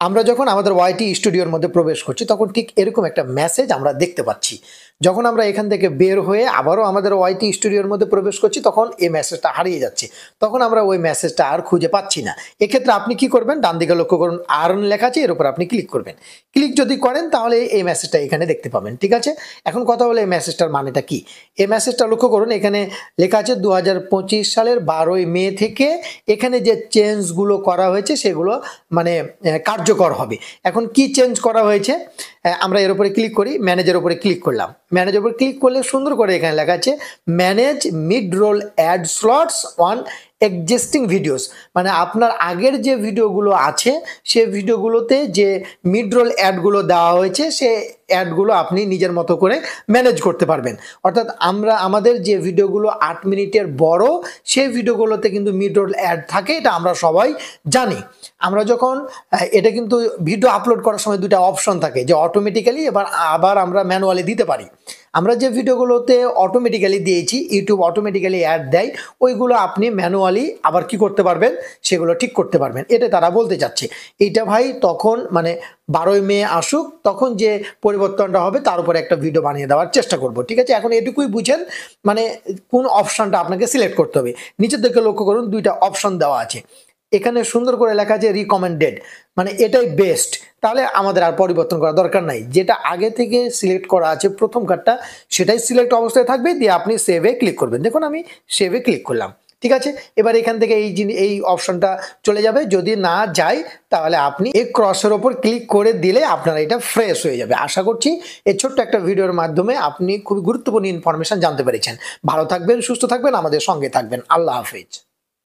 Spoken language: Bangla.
আমরা যখন আমাদের ওয়াইটি স্টুডিওর মধ্যে প্রবেশ করছি তখন ঠিক এরকম একটা মেসেজ আমরা দেখতে পাচ্ছি। যখন আমরা এখান থেকে বের হয়ে আবারও আমাদের ওয়াইটি স্টুডিওর মধ্যে প্রবেশ করছি তখন এই মেসেজটা হারিয়ে যাচ্ছে। তখন আমরা ওই মেসেজটা আর খুঁজে পাচ্ছি না। এক্ষেত্রে আপনি কি করবেন? ডান দিকে লক্ষ্য করুন আর্ন লেখা আছে, এর উপর আপনি ক্লিক করবেন। ক্লিক যদি করেন তাহলে এই মেসেজটা এখানে দেখতে পাবেন। ঠিক আছে? এখন কথা হলো এই মেসেজটার মানেটা কি? এই মেসেজটা লক্ষ্য করুন, এখানে লেখা আছে ২০২৫ সালের ১২ই মে থেকে এখানে যে চেঞ্জগুলো করা হয়েছে সেগুলো মানে কার্যকর হবে। এখন কি চেঞ্জ করা হয়েছে? আমরা এর উপরে ক্লিক করি, ম্যানেজের উপরে ক্লিক করলাম। ম্যানেজের উপরে ক্লিক করলে সুন্দর করে এখানে লেখা আছে manage mid roll ad slots on existing videos. মানে আপনার আগের যে ভিডিওগুলো আছে সে ভিডিওগুলোতে যে মিড রোল অ্যাডগুলো দেওয়া হয়েছে সে অ্যাডগুলো আপনি নিজের মতো করে ম্যানেজ করতে পারবেন। অর্থাৎ আমাদের যে ভিডিওগুলো ৮ মিনিটের বড় সেই ভিডিওগুলোতে কিন্তু মিড রোল অ্যাড থাকে, এটা আমরা সবাই জানি। আমরা যখন এটা কিন্তু ভিডিও আপলোড করার সময় দুটা অপশন থাকে, যে অটোমেটিক্যালি আবার আমরা ম্যানুয়ালি দিতে পারি। আমরা যে ভিডিওগুলোতে অটোমেটিক্যালি দিয়েছি, ইউটিউব অটোমেটিক্যালি অ্যাড দেয়, ওইগুলো আপনি ম্যানুয়ালি আবার কি করতে পারবেন, সেগুলো ঠিক করতে পারবেন। এটা তারা বলতে চাচ্ছে। এইটা ভাই তখন মানে ১২ই মে আসুক, তখন যে পরিবর্তনটা হবে তার উপরে একটা ভিডিও বানিয়ে দেওয়ার চেষ্টা করব। ঠিক আছে? এখন এটুকুই বুঝেন মানে কোন অপশনটা আপনাকে সিলেক্ট করতে হবে। নিচের দিকে লক্ষ্য করুন দুইটা অপশন দেওয়া আছে। এখানে সুন্দর করে লেখা আছে রিকমেন্ডেড, মানে এটাই বেস্ট। তাহলে আমাদের আর পরিবর্তন করার দরকার নাই। যেটা আগে থেকে সিলেক্ট করা আছে প্রথম কার্ডটা সেটাই সিলেক্ট অবস্থায় থাকবে, দিয়ে আপনি সেভে ক্লিক করবেন। দেখুন আমি সেভে ক্লিক করলাম। ঠিক আছে? এবার এখান থেকে এই অপশনটা চলে যাবে। যদি না যায় তাহলে আপনি এই ক্রসের ওপর ক্লিক করে দিলে আপনার এটা ফ্রেশ হয়ে যাবে। আশা করছি এই ছোট্ট একটা ভিডিওর মাধ্যমে আপনি খুবই গুরুত্বপূর্ণ ইনফরমেশন জানতে পেরেছেন। ভালো থাকবেন, সুস্থ থাকবেন, আমাদের সঙ্গে থাকবেন। আল্লাহ হাফেজ।